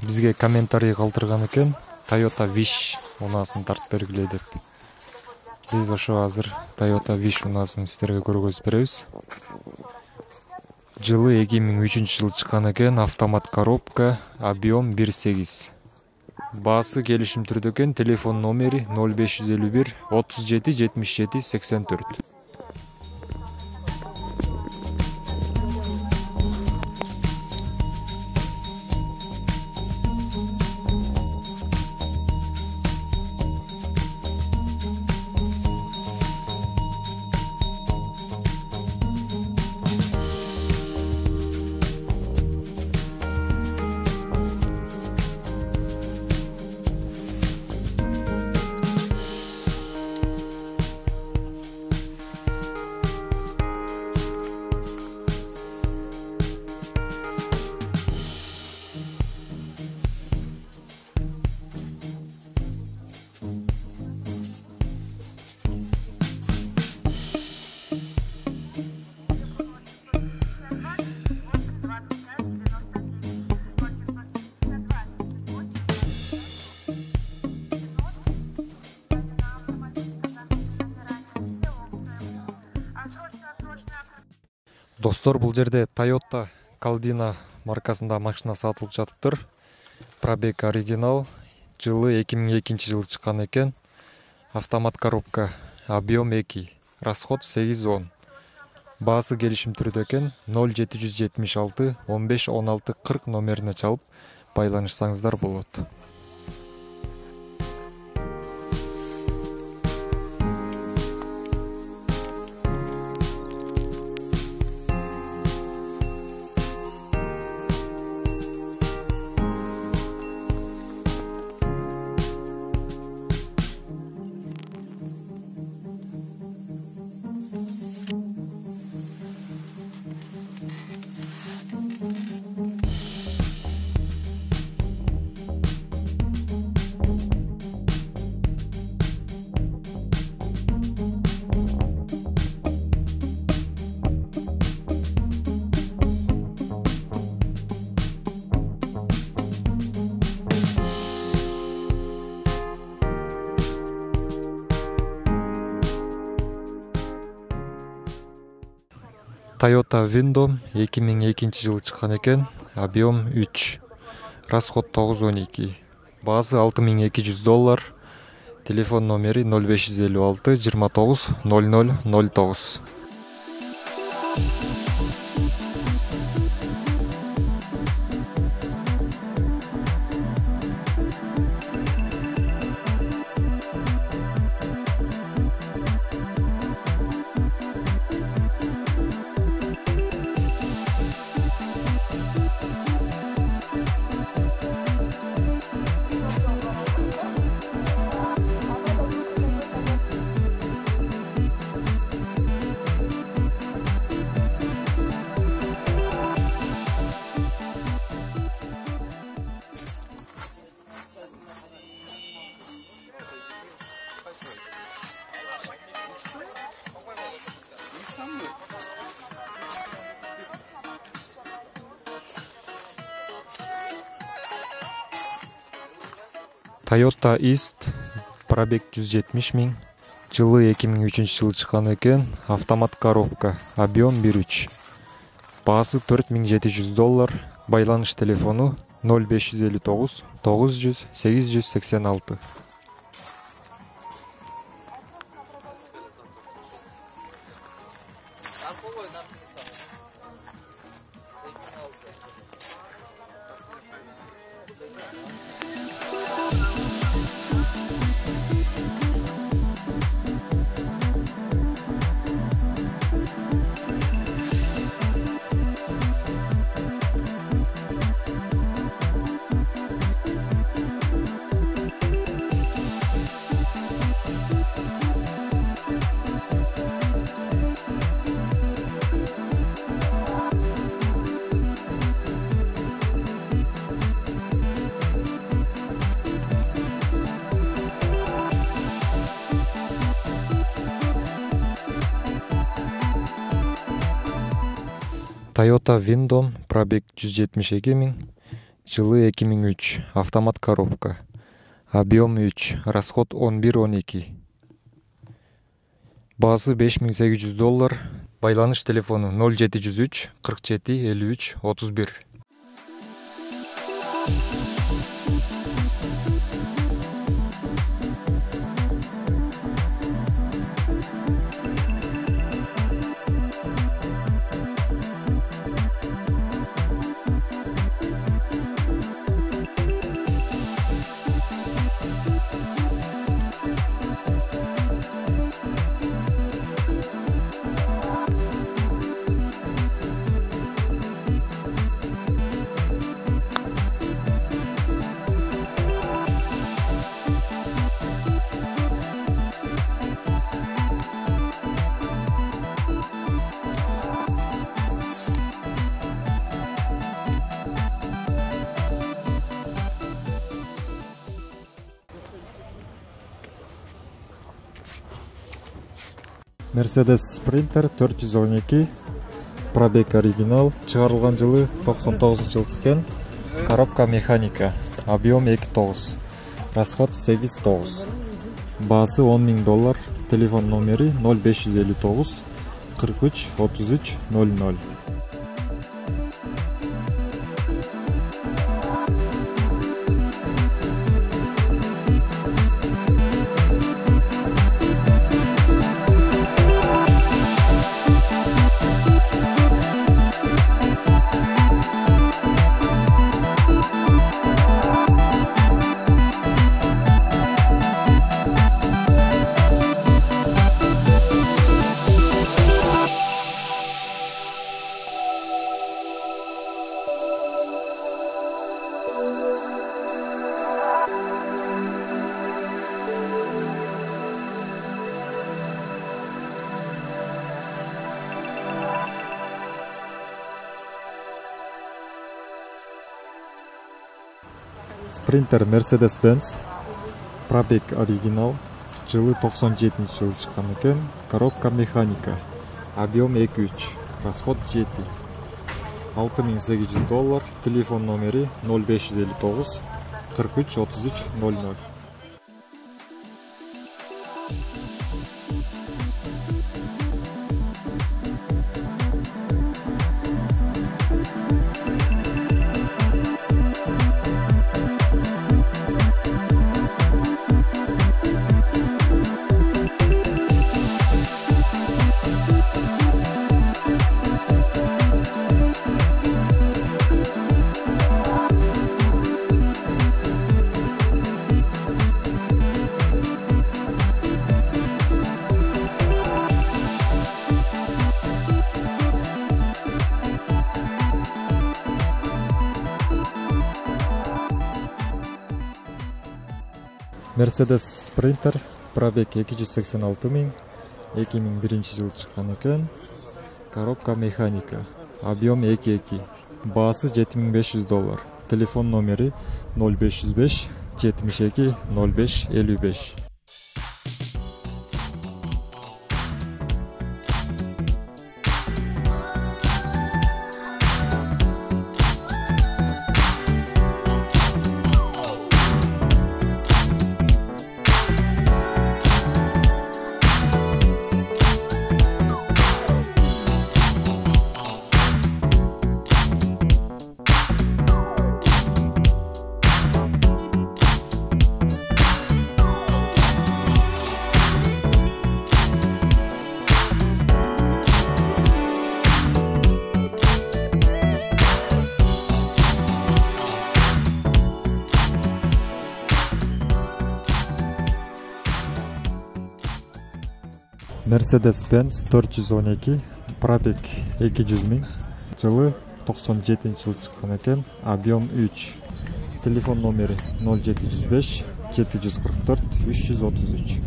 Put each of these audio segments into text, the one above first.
Бизге комментарий калтырган экен, Toyota Wish унаасын тартып бергиле деп. Биз ошо азыр Toyota Wish унаасын сиздерге көргөзүп беребиз. Жылы 2003-жылы чыккан экен, автомат коробка, объем 1.8. Баасы келишим түрдө экен, телефон номери 0551 37 77 84. Достор, бул жерде Toyota Caldina маркасында машина сатылып жатыптыр. Пробег оригинал, жылы 2002-жылы чыккан экен. Автомат коробка, объем 2, расход 8-10. Баасы келишим түрдө экен, 0776 15 16 40 номерине чалып байланышсаңыздар болот. Toyota Windo 2002-жылы чыккан экен, объем 3, расход 9-12, баасы $6200, телефон номери 0556 29 00 09. Toyota East, пробег 170 000, жылы 2003-жылы чыккан экен, автомат коробка, объем 1.3, баасы $4700, байланыш телефону 0559 900 886. Toyota Windom, пробег 172 000, жылы 2003, автомат коробка, объем 3, расход 11-12. Баасы $5800, байланыш телефону 0703 47 53 31. Mercedes Sprinter 412, пробег оригинал, чыгарылган жылы 99-жыл экен, коробка механика, объем 2.9, расход 8.9. Баасы $10 000, телефон номери 0559 43 33 00. Sprinter Mercedes-Benz, пробег оригинал, жылы 97-жыл чыккан экен, коробка механика, объем 2.3, расход 7. $6800, телефон номери 0559 43 33 00. Mercedes Sprinter, пробег 286 000, 2001 чыккан экен, коробка механика, объем 2.2, баасы $7500, телефон номери 0505 72 05 55. Mercedes-Benz 412, пробег 200 000, жылы 97-жыл чыккан экен, объем 3. Телефон номери 0705 744 333.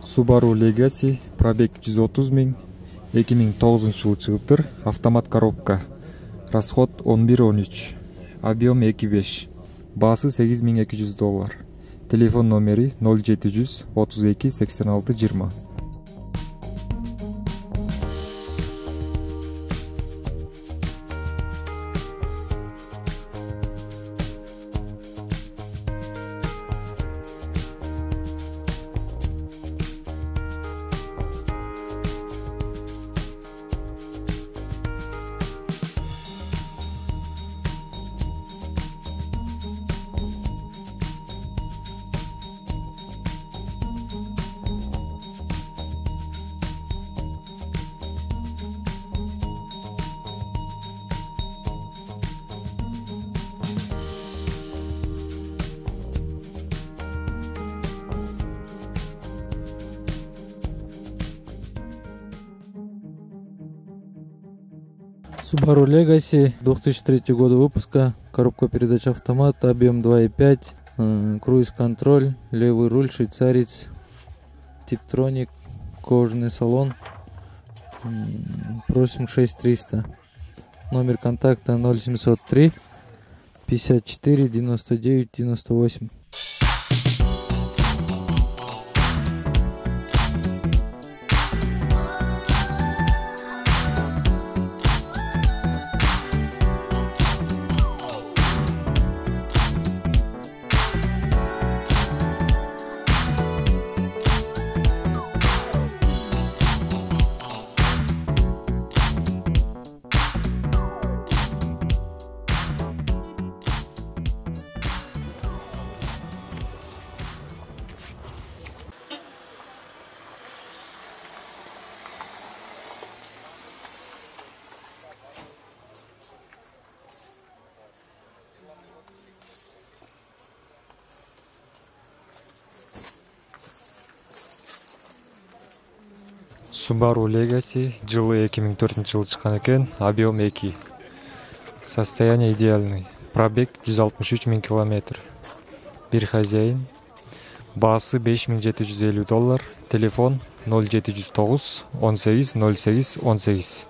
Subaru Legacy, пробег 130 000, 2009 жылы чыгыптыр. Автомат коробка. Расход 11-13. Объем 2.5. Баасы $8200. Телефон номери 0700 32 86 20. Subaru Legacy 2003 года выпуска, коробка передач автомат, объем 2.5, круиз-контроль, левый руль, швейцарец, Tiptronic, кожаный салон, просим 6300. Номер контакта 0703 54 99 98. Subaru Legacy жылы 2004 жылы чыккан экен, объем 2. Состояние идеальный. Пробег 163 000 километр. Бир хозяин. Баасы $5750. Телефон 0709 18 08 18.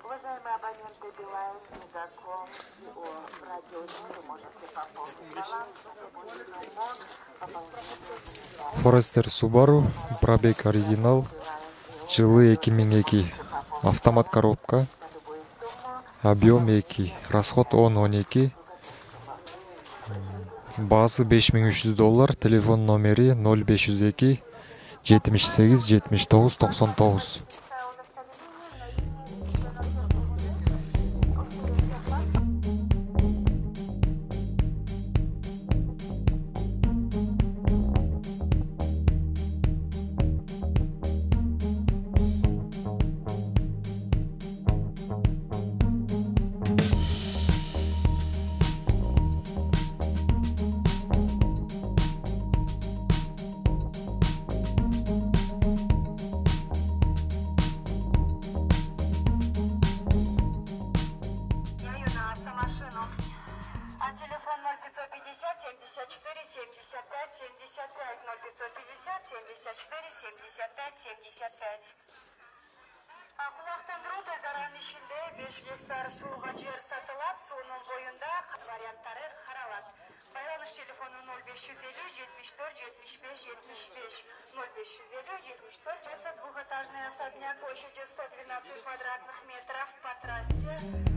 Уважаемые абоненты Билайн, Мегаком, радио вы можете пополнить баланс. Forester Subaru, пробег оригинал, жылы 2002. Автомат коробка, объем 2, расход 10-12. Баасы $5300. Телефон номери 0502 78 79 99. Телефон 0550 74 75 75 0550 74 75 75. Кулактандыруу тез аранын ичинде 5 гектар сууга жер сатылат, суунун боюнда варианттары каралат. Байланыш телефону 0550 74 75 75 0550 74 500 двухэтажный особняк площадью 112 квадратных метров по трассе.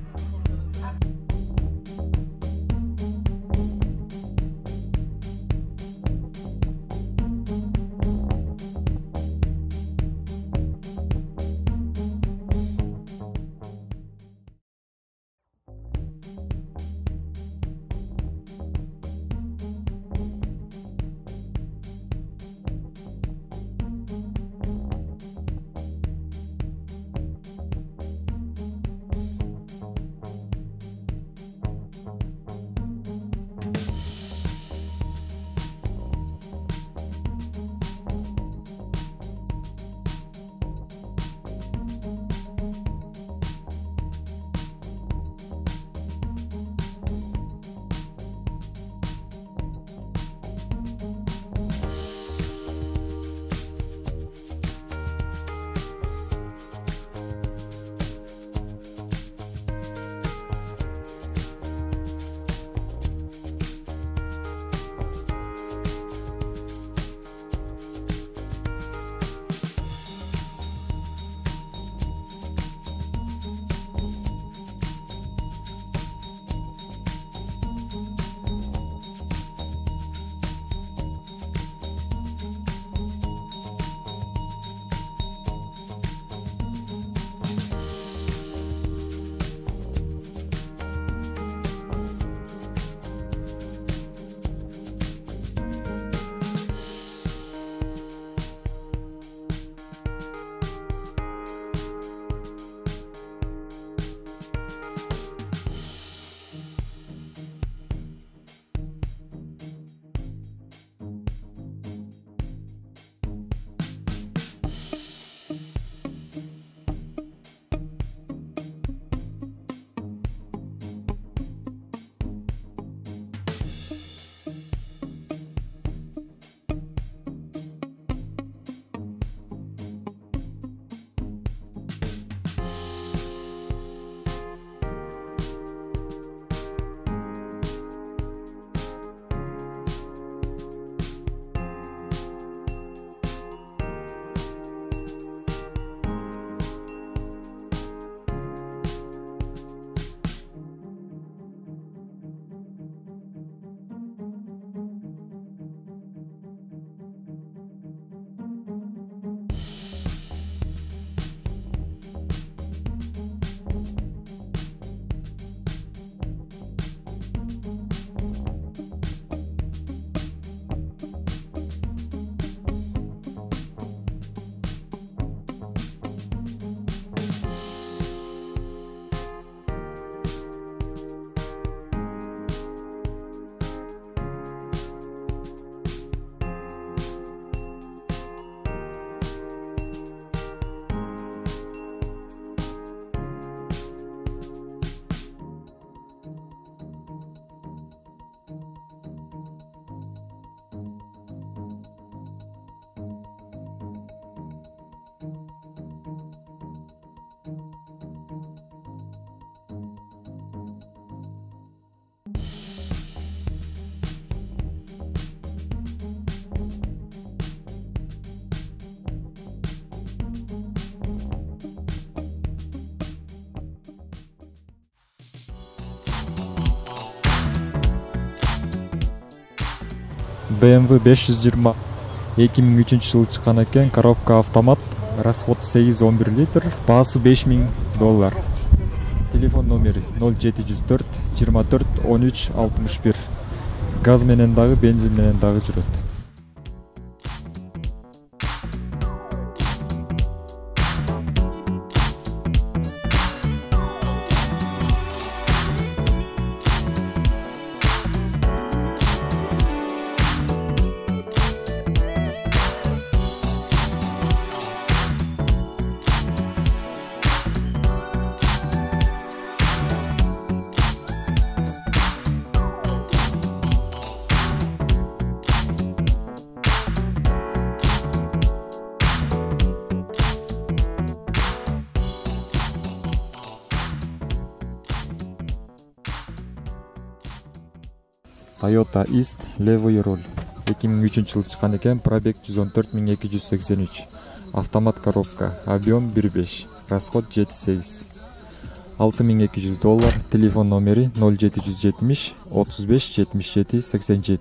BMW 520 2003-жылы чыккан экен, коробка автомат, расход 8-11 литр, баасы $5000. Телефон номери 0704 24 13 61. Газ менен дагы, бензин менен дагы жүрөт. Toyota East левый руль. 2003 жылы чыккан экен, пробег 114283. Автомат коробка, объем 1.5, расход 7.8. $6200, телефон номери 0770 35 77 87.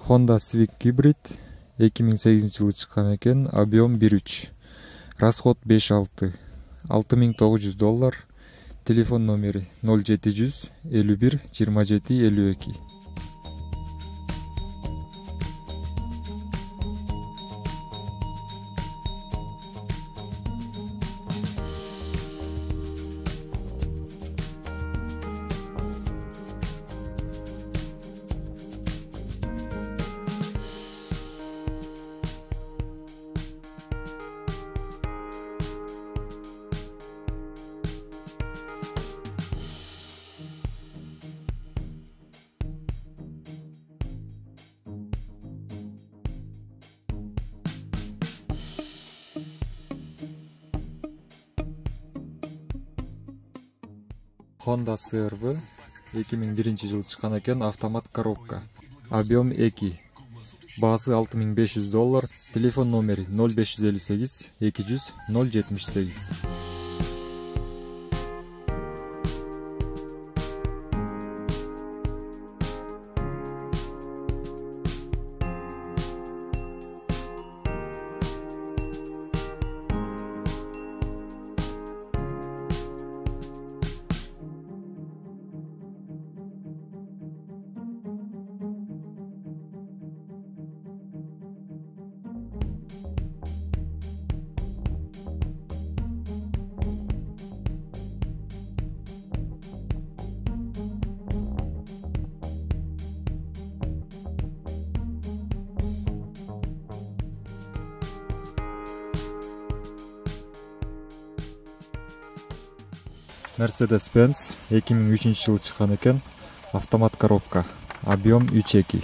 Honda Civic Hybrid 2008 жылы чыккан экен, объем 1.3, расход 5.6, $6900, телефон номери 0700 51 27 52. Honda CR-V 2001 жылы чыккан экен, автомат коробка, объем 2, баасы $6500, телефон номери 0558 200 078. Mercedes-Benz 2003 жылы чыккан экен, автомат коробка, объем 3.2,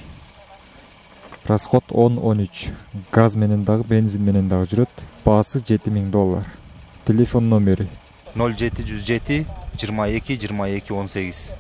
расход 10-13, газ менен дагы, бензин менен дагы жүрөт, баасы $7000, телефон номери 0707 22 22 18.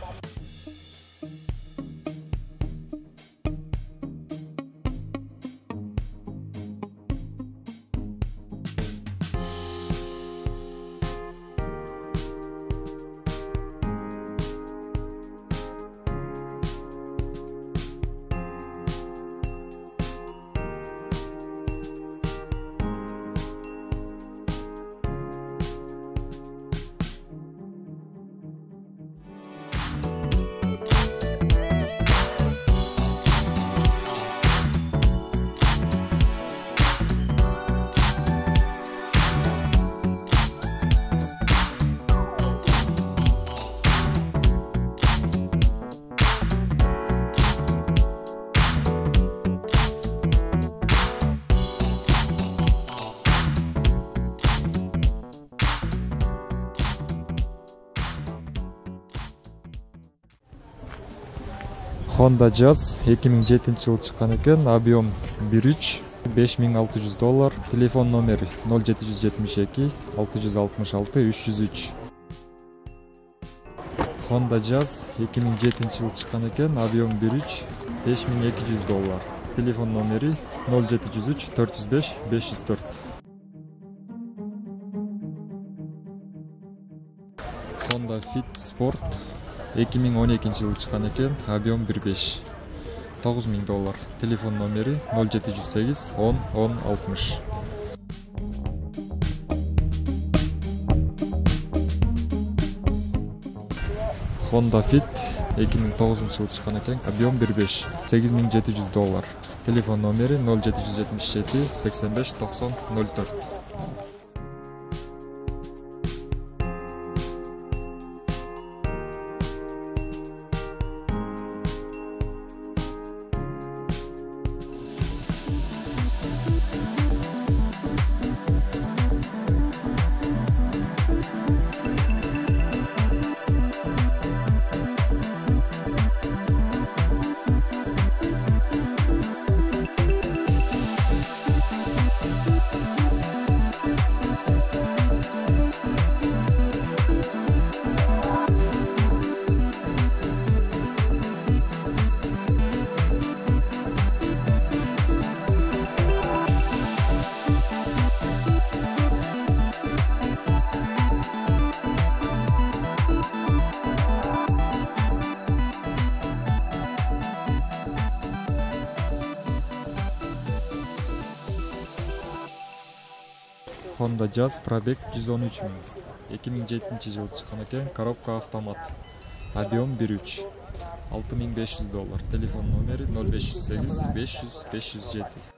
Honda Jazz 2007 жылы чыккан экен, объем 1.3, $5600, телефон номери 0772 666 303. Honda Jazz 2007 жылы чыккан экен, объем 1.3, $5200, телефон номери 0703 405 504. Honda Fit Sport 2012 жылы чыккан экен, объем 1.5, $9000, телефон номери 0708 10 10 60. Honda Fit 2009-жылы чыккан экен. Объем 1.5, $8700. Телефон номери 0777 85 90 04. Honda Jazz пробег 113 000. 2007-жылы чыккан экен. Коробка автомат. Объем 1.3. $6500. Телефон номери 0508 500 507.